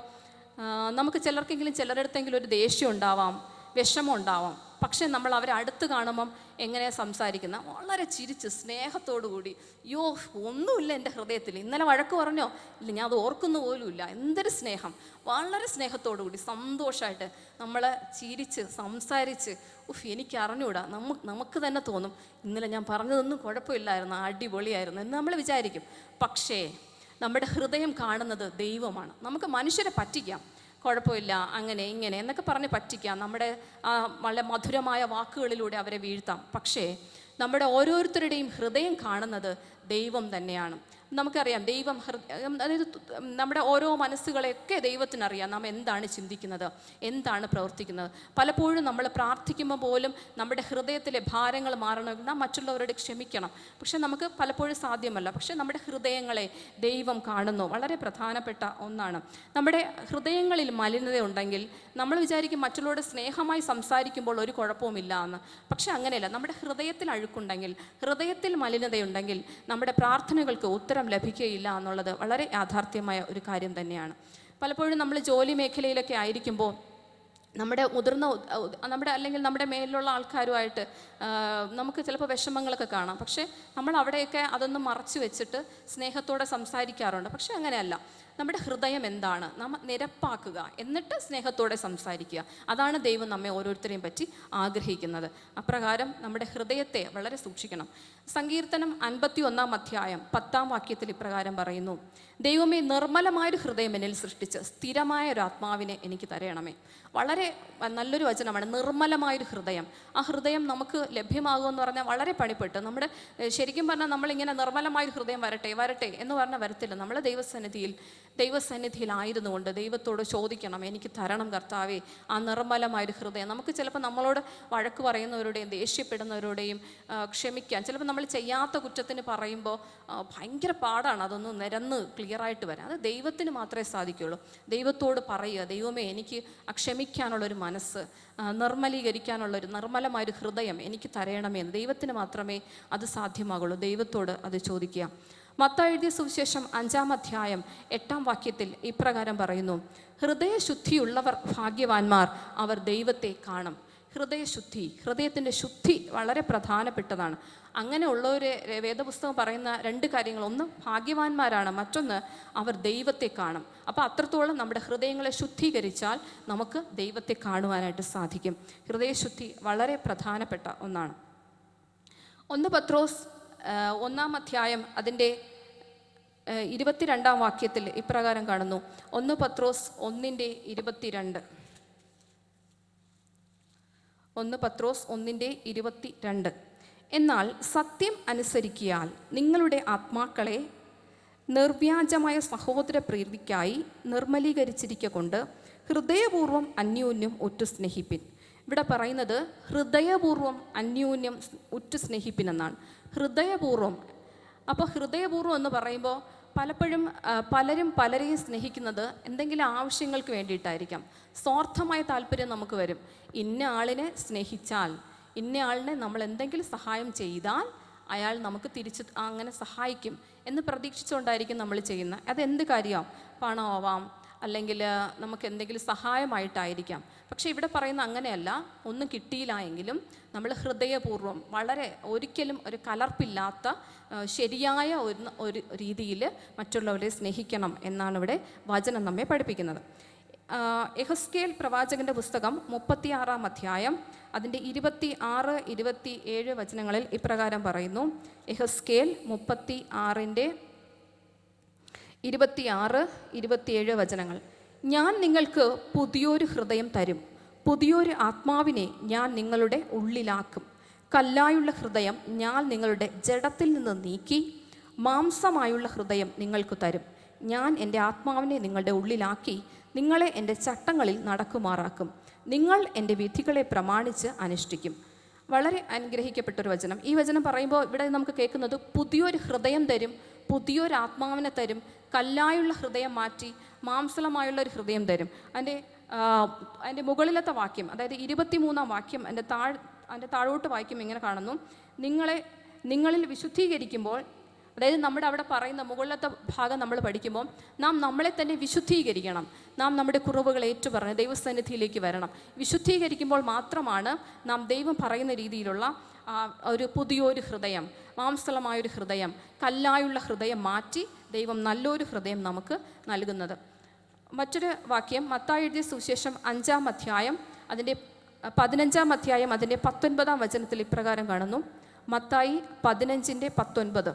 നമുക്ക് ചിലരടുത്തെങ്കിലും ഒരു ദേഷ്യം ഉണ്ടാവാം, വിഷമം ഉണ്ടാവാം. പക്ഷേ നമ്മൾ അവരെ അടുത്ത് കാണുമ്പം എങ്ങനെയാണ് സംസാരിക്കുന്നത്? വളരെ ചിരിച്ച് സ്നേഹത്തോടു കൂടി, യോ ഒന്നുമില്ല എൻ്റെ ഹൃദയത്തിൽ, ഇന്നലെ വഴക്ക് പറഞ്ഞോ, ഇല്ല ഞാൻ അത് ഓർക്കുന്ന പോലുമില്ല, എന്തൊരു സ്നേഹം, വളരെ സ്നേഹത്തോടു കൂടി സന്തോഷമായിട്ട് നമ്മൾ ചിരിച്ച് സംസാരിച്ച്, എനിക്ക് അറിഞ്ഞൂടാ, നമുക്ക് തന്നെ തോന്നും ഇന്നലെ ഞാൻ പറഞ്ഞതൊന്നും കുഴപ്പമില്ലായിരുന്നു, അടിപൊളിയായിരുന്നു എന്ന് നമ്മൾ വിചാരിക്കും. പക്ഷേ നമ്മുടെ ഹൃദയം കാണുന്നത് ദൈവമാണ്. നമുക്ക് മനുഷ്യരെ പറ്റിക്കാം, കുഴപ്പമില്ല അങ്ങനെ ഇങ്ങനെ എന്നൊക്കെ പറഞ്ഞ് പറ്റിക്കാം, നമ്മുടെ വളരെ മധുരമായ വാക്കുകളിലൂടെ അവരെ വീഴ്ത്താം. പക്ഷേ നമ്മുടെ ഓരോരുത്തരുടെയും ഹൃദയം കാണുന്നത് ദൈവം തന്നെയാണ്. നമുക്കറിയാം ദൈവം അതായത് നമ്മുടെ ഓരോ മനസ്സുകളെയൊക്കെ ദൈവത്തിനറിയാം നാം എന്താണ് ചിന്തിക്കുന്നത്, എന്താണ് പ്രവർത്തിക്കുന്നത്. പലപ്പോഴും നമ്മൾ പ്രാർത്ഥിക്കുമ്പോൾ പോലും നമ്മുടെ ഹൃദയത്തിലെ ഭാരങ്ങൾ മാറണമെങ്കിൽ നാം മറ്റുള്ളവരോട് ക്ഷമിക്കണം. പക്ഷെ നമുക്ക് പലപ്പോഴും സാധ്യമല്ല. പക്ഷെ നമ്മുടെ ഹൃദയങ്ങളെ ദൈവം കാണുന്നു. വളരെ പ്രധാനപ്പെട്ട ഒന്നാണ്. നമ്മുടെ ഹൃദയങ്ങളിൽ മലിനത ഉണ്ടെങ്കിൽ നമ്മൾ വിചാരിക്കും മറ്റുള്ളവരോട് സ്നേഹമായി സംസാരിക്കുമ്പോൾ ഒരു കുഴപ്പവുമില്ല എന്ന്. പക്ഷെ അങ്ങനെയല്ല. നമ്മുടെ ഹൃദയത്തിൽ അഴുക്കുണ്ടെങ്കിൽ, ഹൃദയത്തിൽ മലിനതയുണ്ടെങ്കിൽ നമ്മുടെ പ്രാർത്ഥനകൾക്ക് ഉത്തരം ലഭിക്കുകയില്ല എന്നുള്ളത് വളരെ യാഥാർത്ഥ്യമായ ഒരു കാര്യം തന്നെയാണ്. പലപ്പോഴും നമ്മൾ ജോലി മേഖലയിലൊക്കെ ആയിരിക്കുമ്പോൾ നമ്മുടെ അല്ലെങ്കിൽ നമ്മുടെ മേലിലുള്ള ആൾക്കാരുമായിട്ട് നമുക്ക് ചിലപ്പോൾ വിഷമങ്ങളൊക്കെ കാണാം. പക്ഷേ നമ്മൾ അവിടെയൊക്കെ അതൊന്നും മറച്ചു വെച്ചിട്ട് സ്നേഹത്തോടെ സംസാരിക്കാറുണ്ട്. പക്ഷെ അങ്ങനെയല്ല. നമ്മുടെ ഹൃദയം എന്താണ് നാം നിരപ്പാക്കുക, എന്നിട്ട് സ്നേഹത്തോടെ സംസാരിക്കുക. അതാണ് ദൈവം നമ്മെ ഓരോരുത്തരെയും പറ്റി ആഗ്രഹിക്കുന്നത്. അപ്രകാരം നമ്മുടെ ഹൃദയത്തെ വളരെ സൂക്ഷിക്കണം. സങ്കീർത്തനം 51-ാം അധ്യായം 10-ാം വാക്യത്തിൽ ഇപ്രകാരം പറയുന്നു: ദൈവമേ, നിർമ്മലമായൊരു ഹൃദയം എന്നിൽ സൃഷ്ടിച്ച് സ്ഥിരമായ ഒരു ആത്മാവിനെ എനിക്ക് തരയണമേ. വളരെ നല്ലൊരു വചനമാണ്, നിർമ്മലമായൊരു ഹൃദയം. ആ ഹൃദയം നമുക്ക് ലഭ്യമാകുമെന്ന് പറഞ്ഞാൽ വളരെ പണിപ്പെട്ട് നമ്മുടെ ശരിക്കും പറഞ്ഞാൽ നമ്മളിങ്ങനെ നിർമ്മലമായൊരു ഹൃദയം വരട്ടെ വരട്ടെ എന്ന് പറഞ്ഞാൽ വരത്തില്ല. നമ്മൾ ദൈവസന്നിധിയിലായിരുന്നുകൊണ്ട് ദൈവത്തോട് ചോദിക്കണം, എനിക്ക് തരണം കർത്താവേ ആ നിർമ്മലമായൊരു ഹൃദയം. നമുക്ക് ചിലപ്പോൾ നമ്മളോട് വഴക്ക് പറയുന്നവരുടെയും ദേഷ്യപ്പെടുന്നവരുടെയും ക്ഷമിക്കാൻ, ചിലപ്പോൾ നമ്മൾ ചെയ്യാത്ത കുറ്റത്തിന് പറയുമ്പോൾ ഭയങ്കര പാടാണ് അതൊന്ന് നിരന്ന് ക്ലിയറായിട്ട് വരാൻ. അത് ദൈവത്തിന് മാത്രമേ സാധിക്കുകയുള്ളൂ. ദൈവത്തോട് പറയുക, ദൈവമേ എനിക്ക് ക്ഷമിക്കാനുള്ളൊരു മനസ്സ്, നിർമ്മലീകരിക്കാനുള്ളൊരു നിർമ്മലമായൊരു ഹൃദയം എനിക്ക് തരയണമേ എന്ന്. ദൈവത്തിന് മാത്രമേ അത് സാധ്യമാകുള്ളൂ. ദൈവത്തോട് അത് ചോദിക്കുക. മത്തായി എഴുതിയ സുവിശേഷം 5-ാം അധ്യായം 8-ാം വാക്യത്തിൽ ഇപ്രകാരം പറയുന്നു: ഹൃദയശുദ്ധിയുള്ളവർ ഭാഗ്യവാന്മാർ, അവർ ദൈവത്തെ കാണും. ഹൃദയത്തിൻ്റെ ശുദ്ധി വളരെ പ്രധാനപ്പെട്ടതാണ്. അങ്ങനെ ഉള്ളവരെ വേദപുസ്തകം പറയുന്ന 2 കാര്യങ്ങൾ: ഒന്ന് ഭാഗ്യവാന്മാരാണ്, മറ്റൊന്ന് അവർ ദൈവത്തെ കാണും. അപ്പോൾ അത്രത്തോളം നമ്മുടെ ഹൃദയങ്ങളെ ശുദ്ധീകരിച്ചാൽ നമുക്ക് ദൈവത്തെ കാണുവാനായിട്ട് സാധിക്കും. ഹൃദയശുദ്ധി വളരെ പ്രധാനപ്പെട്ട ഒന്നാണ്. 1 പത്രോസ് 1-ാം അധ്യായം അതിൻ്റെ 22-ാം വാക്യത്തിൽ ഇപ്രകാരം കാണുന്നു. 1 പത്രോസ് 1:22. 1 പത്രോസ് 1:22. എന്നാൽ സത്യം അനുസരിക്കിയാൽ നിങ്ങളുടെ ആത്മാക്കളെ നിർവ്യാജമായ സഹോദര പ്രീതിക്കായി നിർമ്മലീകരിച്ചിരിക്കൊണ്ട് ഹൃദയപൂർവ്വം അന്യോന്യം ഉറ്റു സ്നേഹിപ്പിൻ. ഇവിടെ പറയുന്നത് ഹൃദയപൂർവ്വം അന്യോന്യം ഉറ്റു സ്നേഹിപ്പിൻ എന്നാണ്. ഹൃദയപൂർവ്വം. അപ്പോൾ ഹൃദയപൂർവ്വം എന്ന് പറയുമ്പോൾ പലരും പലരെയും സ്നേഹിക്കുന്നത് എന്തെങ്കിലും ആവശ്യങ്ങൾക്ക് വേണ്ടിയിട്ടായിരിക്കാം. സ്വാർത്ഥമായ താല്പര്യം നമുക്ക് വരും. ഇന്ന ആളിനെ സ്നേഹിച്ചാൽ, ഇന്ന ആളിനെ നമ്മൾ എന്തെങ്കിലും സഹായം ചെയ്താൽ അയാൾ നമുക്ക് തിരിച്ച് അങ്ങനെ സഹായിക്കും എന്ന് പ്രതീക്ഷിച്ചുകൊണ്ടായിരിക്കും നമ്മൾ ചെയ്യുന്നത്. അതെന്ത് കാര്യമാവും, പണമാവാം, അല്ലെങ്കിൽ നമുക്ക് എന്തെങ്കിലും സഹായമായിട്ടായിരിക്കാം. പക്ഷേ ഇവിടെ പറയുന്ന അങ്ങനെയല്ല. ഒന്നും കിട്ടിയില്ല എങ്കിലും നമ്മൾ ഹൃദയപൂർവ്വം വളരെ ഒരിക്കലും ഒരു കലർപ്പില്ലാത്ത ശരിയായ ഒരു രീതിയിൽ മറ്റുള്ളവരെ സ്നേഹിക്കണം എന്നാണ് ഇവിടെ വചനം നമ്മെ പഠിപ്പിക്കുന്നത്. യെഹെസ്കേൽ പ്രവാചകൻ്റെ പുസ്തകം 36-ാം അധ്യായം അതിൻ്റെ 26-27 വചനങ്ങളിൽ ഇപ്രകാരം പറയുന്നു. യെഹെസ്കേൽ 36-ന്റെ 26-27 വചനങ്ങൾ: ഞാൻ നിങ്ങൾക്ക് പുതിയൊരു ഹൃദയം തരും, പുതിയൊരു ആത്മാവിനെ ഞാൻ നിങ്ങളുടെ ഉള്ളിലാക്കും. കല്ലായുള്ള ഹൃദയം ഞാൻ നിങ്ങളുടെ ജഡത്തിൽ നിന്ന് നീക്കി മാംസമായുള്ള ഹൃദയം നിങ്ങൾക്ക് തരും. ഞാൻ എൻ്റെ ആത്മാവിനെ നിങ്ങളുടെ ഉള്ളിലാക്കി നിങ്ങളെ എൻ്റെ ചട്ടങ്ങളിൽ നടക്കുമാറാക്കും. നിങ്ങൾ എൻ്റെ വിധികളെ പ്രമാണിച്ച് അനുഷ്ഠിക്കും. വളരെ അനുഗ്രഹിക്കപ്പെട്ടൊരു വചനം. ഈ വചനം പറയുമ്പോൾ ഇവിടെ നമുക്ക് കേൾക്കുന്നത് പുതിയൊരു ഹൃദയം തരും, പുതിയൊരു ആത്മാവിനെ തരും, കല്ലായുള്ള ഹൃദയം മാറ്റി മാംസളമായുള്ളൊരു ഹൃദയം തരും. അതിൻ്റെ മുകളിലത്തെ വാക്യം, അതായത് 23-ാം വാക്യം അതിൻ്റെ താഴോട്ട് വാക്യം ഇങ്ങനെ കാണുന്നു: നിങ്ങളിൽ വിശുദ്ധീകരിക്കുമ്പോൾ, അതായത് നമ്മുടെ അവിടെ പറയുന്ന മുകളിലത്തെ ഭാഗം നമ്മൾ പഠിക്കുമ്പോൾ നാം നമ്മളെ തന്നെ വിശുദ്ധീകരിക്കണം. നാം നമ്മുടെ കുറവുകൾ ഏറ്റുപറഞ്ഞ് ദൈവസന്നിധിയിലേക്ക് വരണം. വിശുദ്ധീകരിക്കുമ്പോൾ മാത്രമാണ് നാം ദൈവം പറയുന്ന രീതിയിലുള്ള ഒരു പുതിയൊരു ഹൃദയം, മാംസളമായൊരു ഹൃദയം, കല്ലായുള്ള ഹൃദയം മാറ്റി ദൈവം നല്ലൊരു ഹൃദയം നമുക്ക് നൽകുന്നത്. മറ്റൊരു വാക്യം മത്തായി എഴുതിയ സുവിശേഷം 5-ാം അധ്യായം അതിൻ്റെ 15-ാം അധ്യായം അതിൻ്റെ 19-ാം വചനത്തിൽ ഇപ്രകാരം കാണുന്നു. മത്തായി 15:19.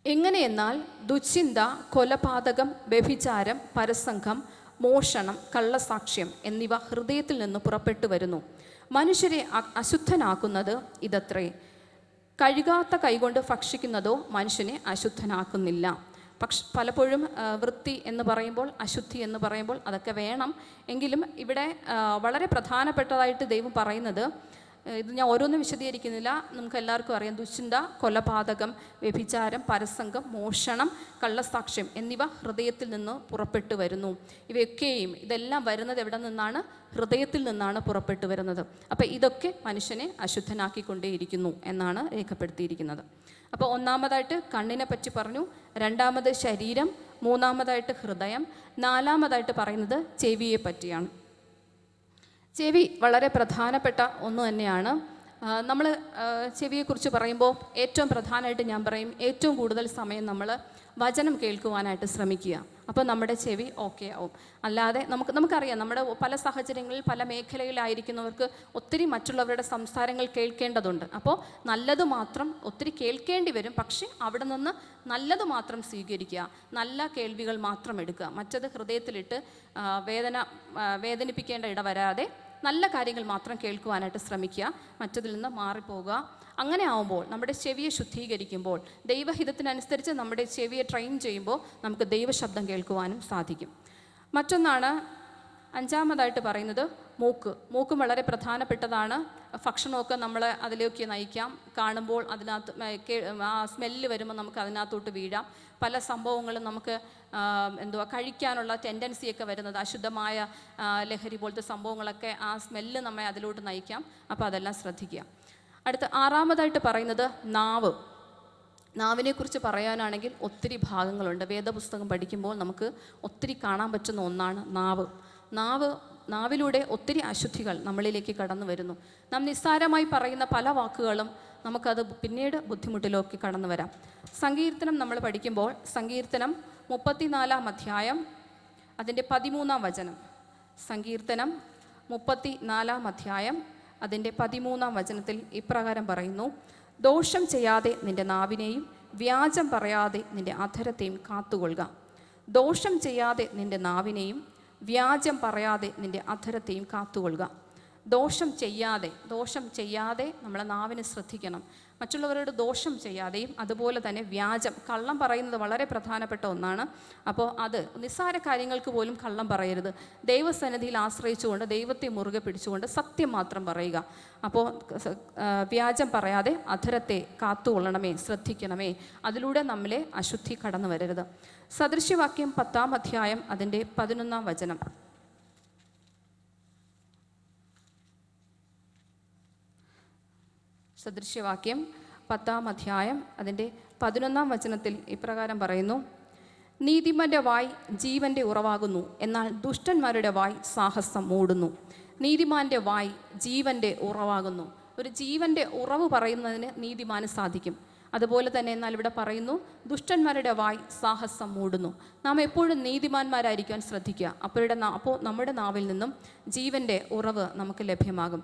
എങ്ങനെയെന്നാൽ ദുശ്ചിന്ത, കൊലപാതകം, വ്യഭിചാരം, പരസംഗം, മോഷണം, കള്ളസാക്ഷ്യം എന്നിവ ഹൃദയത്തിൽ നിന്ന് പുറപ്പെട്ടു വരുന്നു. മനുഷ്യരെ അശുദ്ധനാക്കുന്നത് ഇതത്രേ. കഴുകാത്ത കൈകൊണ്ട് ഭക്ഷിക്കുന്നതോ മനുഷ്യനെ അശുദ്ധനാക്കുന്നില്ല. പലപ്പോഴും വൃത്തി എന്ന് പറയുമ്പോൾ, അശുദ്ധി എന്ന് പറയുമ്പോൾ അതൊക്കെ വേണം. എങ്കിലും ഇവിടെ വളരെ പ്രധാനപ്പെട്ടതായിട്ട് ദൈവം പറയുന്നത്, ഇത് ഞാൻ ഓരോന്നും വിശദീകരിക്കുന്നില്ല, നമുക്ക് എല്ലാവർക്കും അറിയാം. ദുശ്ചിന്ത, കൊലപാതകം, വ്യഭിചാരം, പരസംഗം, മോഷണം, കള്ളസാക്ഷ്യം എന്നിവ ഹൃദയത്തിൽ നിന്ന് പുറപ്പെട്ടു വരുന്നു. ഇതെല്ലാം വരുന്നത് എവിടെ നിന്നാണ്? ഹൃദയത്തിൽ നിന്നാണ് പുറപ്പെട്ടു വരുന്നത്. അപ്പോൾ ഇതൊക്കെ മനുഷ്യനെ അശുദ്ധനാക്കിക്കൊണ്ടേയിരിക്കുന്നു എന്നാണ് രേഖപ്പെടുത്തിയിരിക്കുന്നത്. അപ്പോൾ ഒന്നാമതായിട്ട് കണ്ണിനെ പറ്റി പറഞ്ഞു, രണ്ടാമത് ശരീരം, മൂന്നാമതായിട്ട് ഹൃദയം, നാലാമതായിട്ട് പറയുന്നത് ചെവിയെ പറ്റിയാണ്. ചെവി വളരെ പ്രധാനപ്പെട്ട ഒന്ന് തന്നെയാണ്. നമ്മൾ ചെവിയെക്കുറിച്ച് പറയുമ്പോൾ ഏറ്റവും പ്രധാനമായിട്ട് ഞാൻ പറയും, ഏറ്റവും കൂടുതൽ സമയം നമ്മൾ വചനം കേൾക്കുവാനായിട്ട് ശ്രമിക്കുക. അപ്പോൾ നമ്മുടെ ചെവി ഓക്കെ ആവും. അല്ലാതെ നമുക്കറിയാം, നമ്മുടെ പല സാഹചര്യങ്ങളിൽ പല മേഖലയിലായിരിക്കുന്നവർക്ക് ഒത്തിരി മറ്റുള്ളവരുടെ സംസാരങ്ങൾ കേൾക്കേണ്ടതുണ്ട്. അപ്പോൾ നല്ലത് മാത്രം ഒത്തിരി കേൾക്കേണ്ടി വരും. പക്ഷേ അവിടെ നിന്ന് നല്ലത് മാത്രം സ്വീകരിക്കുക, നല്ല കേൾവികൾ മാത്രം എടുക്കുക. മറ്റത് ഹൃദയത്തിലിട്ട് വേദനിപ്പിക്കേണ്ട ഇട വരാതെ നല്ല കാര്യങ്ങൾ മാത്രം കേൾക്കുവാനായിട്ട് ശ്രമിക്കുക, മറ്റതിൽ നിന്ന് മാറിപ്പോവുക. അങ്ങനെ ആവുമ്പോൾ നമ്മുടെ ചെവിയെ ശുദ്ധീകരിക്കുമ്പോൾ, ദൈവഹിതത്തിനനുസരിച്ച് നമ്മുടെ ചെവിയെ ട്രെയിൻ ചെയ്യുമ്പോൾ നമുക്ക് ദൈവശബ്ദം കേൾക്കുവാനും സാധിക്കും. മറ്റൊന്നാണ് അഞ്ചാമതായിട്ട് പറയുന്നത് മൂക്കും വളരെ പ്രധാനപ്പെട്ടതാണ്. ഭക്ഷണമൊക്കെ നമ്മൾ അതിലേക്ക് നയിക്കാം. കാണുമ്പോൾ അതിനകത്ത് ആ സ്മെല്ല് വരുമ്പോൾ നമുക്ക് അതിനകത്തോട്ട് വീഴാം. പല സംഭവങ്ങളും നമുക്ക് കഴിക്കാനുള്ള ടെൻഡൻസിയൊക്കെ വരുന്നത്, അശുദ്ധമായ ലഹരി പോലത്തെ സംഭവങ്ങളൊക്കെ ആ സ്മെല്ല് നമ്മെ അതിലോട്ട് നയിക്കാം. അപ്പോൾ അതെല്ലാം ശ്രദ്ധിക്കുക. അടുത്ത ആറാമതായിട്ട് പറയുന്നത് നാവിനെക്കുറിച്ച് പറയാനാണെങ്കിൽ ഒത്തിരി ഭാഗങ്ങളുണ്ട്. വേദപുസ്തകം പഠിക്കുമ്പോൾ നമുക്ക് ഒത്തിരി കാണാൻ പറ്റുന്ന ഒന്നാണ് നാവിലൂടെ ഒത്തിരി അശുദ്ധികൾ നമ്മളിലേക്ക് കടന്നു വരുന്നു. നാം നിസ്സാരമായി പറയുന്ന പല വാക്കുകളും നമുക്കത് പിന്നീട് ബുദ്ധിമുട്ടിലേക്ക് കടന്നു വരാം. സങ്കീർത്തനം നമ്മൾ പഠിക്കുമ്പോൾ, സങ്കീർത്തനം 34 അധ്യായം അതിൻ്റെ 13 വചനം, സങ്കീർത്തനം 34 അധ്യായം അതിൻ്റെ 13 വചനത്തിൽ ഇപ്രകാരം പറയുന്നു: ദോഷം ചെയ്യാതെ നിൻ്റെ നാവിനെയും വ്യാജം പറയാതെ നിൻ്റെ അധരത്തെയും കാത്തുകൊള്ളുക. ദോഷം ചെയ്യാതെ നിൻ്റെ നാവിനെയും വ്യാജം പറയാതെ നിൻ്റെ അധരത്തെയും കാത്തുകൊള്ളുക. ദോഷം ചെയ്യാതെ നമ്മളെ നാവിനെ ശ്രദ്ധിക്കണം. മറ്റുള്ളവരോട് ദോഷം ചെയ്യാതെയും അതുപോലെ തന്നെ വ്യാജം, കള്ളം പറയുന്നത് വളരെ പ്രധാനപ്പെട്ട ഒന്നാണ്. അപ്പോൾ അത് നിസ്സാര കാര്യങ്ങൾക്ക് പോലും കള്ളം പറയരുത്. ദൈവസന്നിധിയിൽ ആശ്രയിച്ചുകൊണ്ട്, ദൈവത്തെ മുറുകെ പിടിച്ചുകൊണ്ട് സത്യം മാത്രം പറയുക. അപ്പോൾ വ്യാജം പറയാതെ അധരത്തെ കാത്തുകൊള്ളണമേ, ശ്രദ്ധിക്കണമേ. അതിലൂടെ നമ്മളെ അശുദ്ധി കടന്നു വരരുത്. സദൃശ്യവാക്യം 10 അധ്യായം അതിൻ്റെ 11 വചനം. സദൃശ്യവാക്യം 10 അധ്യായം അതിൻ്റെ 11 വചനത്തിൽ ഇപ്രകാരം പറയുന്നു: നീതിമാന്റെ വായ് ജീവൻ്റെ ഉറവാകുന്നു, എന്നാൽ ദുഷ്ടന്മാരുടെ വായ് സാഹസം മൂടുന്നു. നീതിമാന്റെ വായ് ജീവൻ്റെ ഉറവാകുന്നു. ഒരു ജീവൻ്റെ ഉറവ് പറയുന്നതിന് നീതിമാന് സാധിക്കും. അതുപോലെ തന്നെ എന്നാൽ ഇവിടെ പറയുന്നു, ദുഷ്ടന്മാരുടെ വായ് സാഹസം മൂടുന്നു. നാം എപ്പോഴും നീതിമാന്മാരായിരിക്കാൻ ശ്രദ്ധിക്കുക. അപ്പോൾ നമ്മുടെ നാവിൽ നിന്നും ജീവൻ്റെ ഉറവ് നമുക്ക് ലഭ്യമാകും.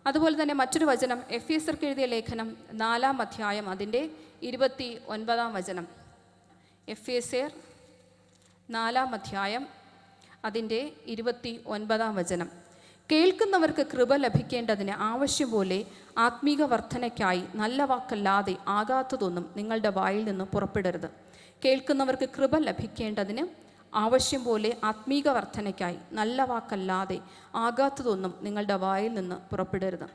അതുപോലെ തന്നെ മറ്റൊരു വചനം, എഫേസ്യർക്ക് എഴുതിയ ലേഖനം 4 അധ്യായം അതിൻ്റെ 29 വചനം. എഫേസ്യർ 4 അധ്യായം അതിൻ്റെ 29 വചനം. കേൾക്കുന്നവർക്ക് കൃപ ലഭിക്കേണ്ടതിന് ആവശ്യം പോലെ ആത്മീക വർധനയ്ക്കായി നല്ല വാക്കല്ലാതെ ആകാത്തതൊന്നും നിങ്ങളുടെ വായിൽ നിന്ന് പുറപ്പെടരുത്. കേൾക്കുന്നവർക്ക് കൃപ ലഭിക്കേണ്ടതിന് ആവശ്യം പോലെ ആത്മീക വർധനയ്ക്കായി നല്ല വാക്കല്ലാതെ ആകാത്തതൊന്നും നിങ്ങളുടെ വായിൽ നിന്ന് പുറപ്പെടരുത്.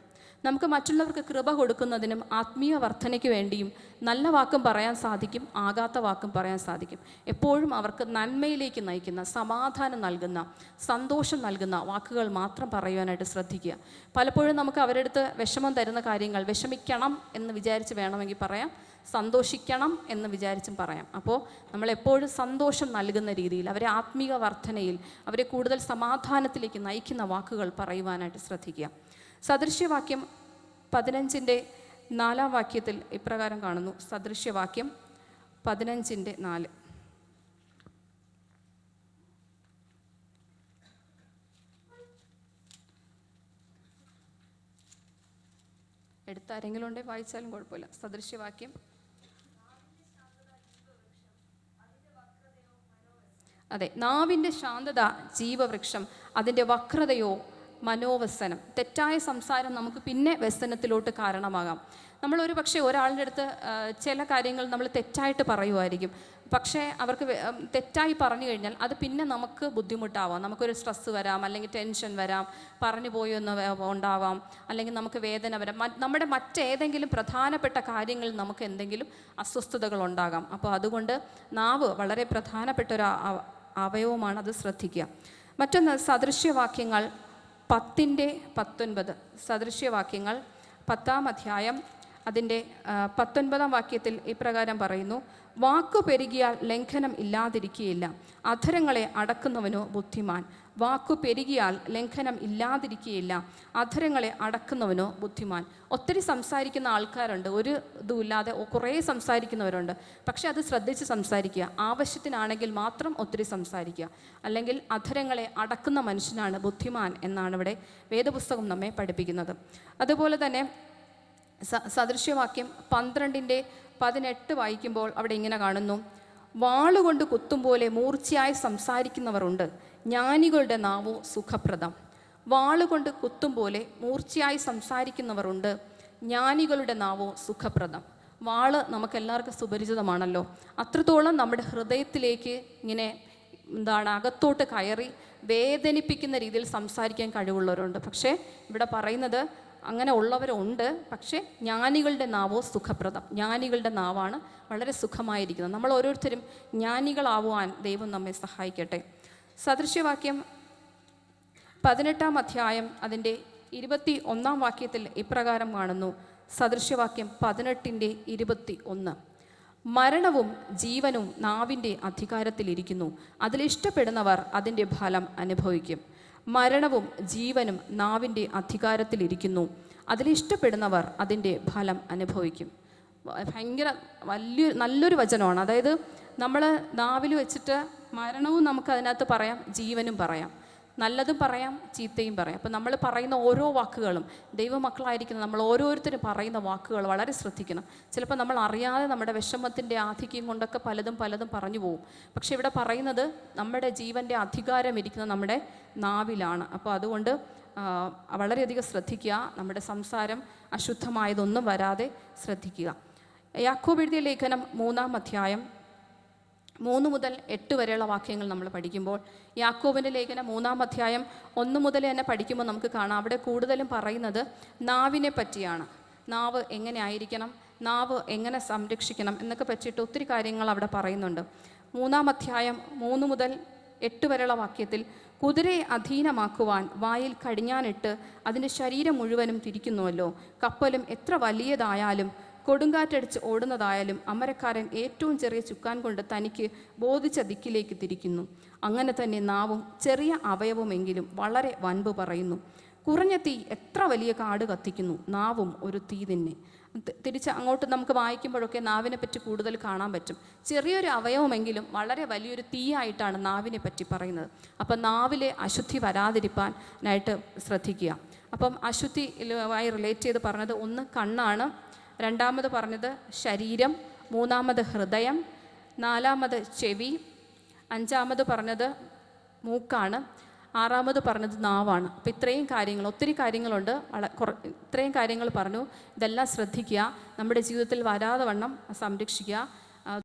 നമുക്ക് മറ്റുള്ളവർക്ക് കൃപ കൊടുക്കുന്നതിനും ആത്മീയ വർധനയ്ക്ക് വേണ്ടിയും നല്ല വാക്കും പറയാൻ സാധിക്കും, ആകാത്ത വാക്കും പറയാൻ സാധിക്കും. എപ്പോഴും അവർക്ക് നന്മയിലേക്ക് നയിക്കുന്ന, സമാധാനം നൽകുന്ന, സന്തോഷം നൽകുന്ന വാക്കുകൾ മാത്രം പറയുവാനായിട്ട് ശ്രദ്ധിക്കുക. പലപ്പോഴും നമുക്ക് അവരുടെ അടുത്ത് വിഷമം തരുന്ന കാര്യങ്ങൾ വിഷമിക്കണം എന്ന് വിചാരിച്ച് വേണമെങ്കിൽ പറയാം, സന്തോഷിക്കണം എന്ന് വിചാരിച്ചും പറയാം. അപ്പോൾ നമ്മളെപ്പോഴും സന്തോഷം നൽകുന്ന രീതിയിൽ, അവരെ ആത്മീക വർധനയിൽ, അവരെ കൂടുതൽ സമാധാനത്തിലേക്ക് നയിക്കുന്ന വാക്കുകൾ പറയുവാനായിട്ട് ശ്രദ്ധിക്കുക. സദൃശ്യവാക്യം 15-ന്റെ 4 വാക്യത്തിൽ ഇപ്രകാരം കാണുന്നു. സദൃശ്യവാക്യം 15-ന്റെ 4. എടുത്താരെങ്കിലും ഉണ്ടെങ്കിൽ വായിച്ചാലും കുഴപ്പമില്ല. സദൃശ്യവാക്യം, അതെ, നാവിൻ്റെ ശാന്തത ജീവവൃക്ഷം, അതിൻ്റെ വക്രതയോ മനോവ്യസനം. തെറ്റായ സംസാരം നമുക്ക് പിന്നെ വ്യസനത്തിലോട്ട് കാരണമാകാം. നമ്മളൊരു പക്ഷേ ഒരാളുടെ അടുത്ത് ചില കാര്യങ്ങൾ നമ്മൾ തെറ്റായിട്ട് പറയുമായിരിക്കും. പക്ഷേ അവർക്ക് തെറ്റായി പറഞ്ഞു കഴിഞ്ഞാൽ അത് പിന്നെ നമുക്ക് ബുദ്ധിമുട്ടാവാം. നമുക്കൊരു സ്ട്രെസ്സ് വരാം, അല്ലെങ്കിൽ ടെൻഷൻ വരാം, പറഞ്ഞു പോയൊന്ന് ഉണ്ടാവാം, അല്ലെങ്കിൽ നമുക്ക് വേദന വരാം. നമ്മുടെ മറ്റേതെങ്കിലും പ്രധാനപ്പെട്ട കാര്യങ്ങളിൽ നമുക്ക് എന്തെങ്കിലും അസ്വസ്ഥതകൾ ഉണ്ടാകാം. അപ്പോൾ അതുകൊണ്ട് നാവ് വളരെ പ്രധാനപ്പെട്ട ഒരു അവയവമാണ്, അത് ശ്രദ്ധിക്കുക. മറ്റൊന്ന് സദൃശ്യവാക്യങ്ങൾ 10:19. സദൃശ്യവാക്യങ്ങൾ 10-ാം അധ്യായം അതിൻ്റെ 19-ാം വാക്യത്തിൽ ഇപ്രകാരം പറയുന്നു: വാക്കു പെരുകിയാൽ ലംഘനം ഇല്ലാതിരിക്കുകയില്ല, അധരങ്ങളെ അടക്കുന്നവനോ ബുദ്ധിമാൻ. വാക്കു പെരുകിയാൽ ലംഘനം ഇല്ലാതിരിക്കുകയില്ല, അധരങ്ങളെ അടക്കുന്നവനോ ബുദ്ധിമാൻ. ഒത്തിരി സംസാരിക്കുന്ന ആൾക്കാരുണ്ട്, ഒരു ഇതുമില്ലാതെ കുറേ സംസാരിക്കുന്നവരുണ്ട്. പക്ഷെ അത് ശ്രദ്ധിച്ച് സംസാരിക്കുക. ആവശ്യത്തിനാണെങ്കിൽ മാത്രം ഒത്തിരി സംസാരിക്കുക. അല്ലെങ്കിൽ അധരങ്ങളെ അടക്കുന്ന മനുഷ്യനാണ് ബുദ്ധിമാൻ എന്നാണ് ഇവിടെ വേദപുസ്തകം നമ്മെ പഠിപ്പിക്കുന്നത്. അതുപോലെ തന്നെ സദൃശ്യവാക്യം 12:18 വായിക്കുമ്പോൾ അവിടെ ഇങ്ങനെ കാണുന്നു: വാളുകൊണ്ട് കുത്തും പോലെ മൂർച്ചയായി സംസാരിക്കുന്നവർ ഉണ്ട്, ജ്ഞാനികളുടെ നാവോ സുഖപ്രദം. വാളുകൊണ്ട് കുത്തും പോലെ മൂർച്ചയായി സംസാരിക്കുന്നവർ ഉണ്ട്, ജ്ഞാനികളുടെ നാവോ സുഖപ്രദം. വാള് നമുക്കെല്ലാവർക്കും സുപരിചിതമാണല്ലോ. അത്രത്തോളം നമ്മുടെ ഹൃദയത്തിലേക്ക് ഇങ്ങനെ അകത്തോട്ട് കയറി വേദനിപ്പിക്കുന്ന രീതിയിൽ സംസാരിക്കാൻ കഴിവുള്ളവരുണ്ട്. പക്ഷേ ഇവിടെ പറയുന്നത് അങ്ങനെ ഉള്ളവരുണ്ട്. പക്ഷേ ജ്ഞാനികളുടെ നാവോ സുഖപ്രദം. ജ്ഞാനികളുടെ നാവാണ് വളരെ സുഖമായിരിക്കുന്നത്. നമ്മൾ ഓരോരുത്തരും ജ്ഞാനികളാവുവാൻ ദൈവം നമ്മെ സഹായിക്കട്ടെ. സദൃശ്യവാക്യം 18-ാം അധ്യായം അതിൻ്റെ 21-ാം വാക്യത്തിൽ ഇപ്രകാരം കാണുന്നു. സദൃശ്യവാക്യം 18:21: മരണവും ജീവനും നാവിൻ്റെ അധികാരത്തിലിരിക്കുന്നു, അതിലിഷ്ടപ്പെടുന്നവർ അതിൻ്റെ ഫലം അനുഭവിക്കും. മരണവും ജീവനും നാവിൻ്റെ അധികാരത്തിലിരിക്കുന്നു, അതിലിഷ്ടപ്പെടുന്നവർ അതിൻ്റെ ഫലം അനുഭവിക്കും. ഭയങ്കര നല്ലൊരു വചനമാണ്. അതായത് നമ്മൾ നാവിൽ വെച്ചിട്ട് മരണവും നമുക്ക് അതിനകത്ത് പറയാം, ജീവനും പറയാം, നല്ലതും പറയാം, ചീത്തയും പറയാം. അപ്പം നമ്മൾ പറയുന്ന ഓരോ വാക്കുകളും, ദൈവമക്കളായിരിക്കുന്ന നമ്മൾ ഓരോരുത്തരും പറയുന്ന വാക്കുകൾ വളരെ ശ്രദ്ധിക്കണം. ചിലപ്പോൾ നമ്മൾ അറിയാതെ നമ്മുടെ വിഷമത്തിൻ്റെ ആധിക്യം കൊണ്ടൊക്കെ പലതും പറഞ്ഞു പോകും. പക്ഷെ ഇവിടെ പറയുന്നത് നമ്മുടെ ജീവൻ്റെ അധികാരം ഇരിക്കുന്നത് നമ്മുടെ നാവിലാണ്. അപ്പോൾ അതുകൊണ്ട് വളരെയധികം ശ്രദ്ധിക്കുക. നമ്മുടെ സംസാരം അശുദ്ധമായതൊന്നും വരാതെ ശ്രദ്ധിക്കുക. യാക്കോബ് എഴുതിയ ലേഖനം 3-ാം അധ്യായം 3 മുതൽ 8 വരെയുള്ള വാക്യങ്ങൾ നമ്മൾ പഠിക്കുമ്പോൾ, യാക്കോബിൻ്റെ ലേഖനം 3-ാം അധ്യായം 1 മുതൽ തന്നെ പഠിക്കുമ്പോൾ നമുക്ക് കാണാം അവിടെ കൂടുതലും പറയുന്നത് നാവിനെ പറ്റിയാണ്. നാവ് എങ്ങനെ ആയിരിക്കണം, നാവ് എങ്ങനെ സംരക്ഷിക്കണം എന്നൊക്കെ പറ്റിയിട്ട് ഒത്തിരി കാര്യങ്ങൾ അവിടെ പറയുന്നുണ്ട്. 3-ാം അധ്യായം 3 മുതൽ 8 വരെയുള്ള വാക്യത്തിൽ, കുതിരയെ അധീനമാക്കുവാൻ വായിൽ കടിഞ്ഞാനിട്ട് അതിൻ്റെ ശരീരം മുഴുവനും തിരിക്കുന്നുവല്ലോ. കപ്പലും എത്ര വലിയതായാലും കൊടുങ്കാറ്റടിച്ച് ഓടുന്നതായാലും അമരക്കാരൻ ഏറ്റവും ചെറിയ ചുക്കാൻ കൊണ്ട് തനിക്ക് ബോധിച്ച ദിക്കിലേക്ക് തിരിക്കുന്നു. അങ്ങനെ തന്നെ നാവും ചെറിയ അവയവമെങ്കിലും വളരെ വൻപ് പറയുന്നു. കുറഞ്ഞ തീ എത്ര വലിയ കാട് കത്തിക്കുന്നു, നാവും ഒരു തീ തന്നെ. തിരിച്ച് അങ്ങോട്ട് നമുക്ക് വായിക്കുമ്പോഴൊക്കെ നാവിനെ പറ്റി കൂടുതൽ കാണാൻ പറ്റും. ചെറിയൊരു അവയവമെങ്കിലും വളരെ വലിയൊരു തീയായിട്ടാണ് നാവിനെ പറ്റി പറയുന്നത്. അപ്പം നാവിലെ അശുദ്ധി വരാതിരിക്കാനായിട്ട് ശ്രദ്ധിക്കുക. അപ്പം അശുദ്ധിയുമായി റിലേറ്റ് ചെയ്ത് പറഞ്ഞത് ഒന്ന് കണ്ണാണ്, രണ്ടാമത് പറഞ്ഞത് ശരീരം, മൂന്നാമത് ഹൃദയം, നാലാമത് ചെവി, അഞ്ചാമത് പറഞ്ഞത് മൂക്കാണ്, ആറാമത് പറഞ്ഞത് നാവാണ്. അപ്പോൾ ഇത്രയും കാര്യങ്ങൾ, ഒത്തിരി കാര്യങ്ങളുണ്ട്, ഇത്രയും കാര്യങ്ങൾ പറഞ്ഞു. ഇതെല്ലാം ശ്രദ്ധിക്കുക, നമ്മുടെ ജീവിതത്തിൽ വരാതെ വണ്ണം സംരക്ഷിക്കുക.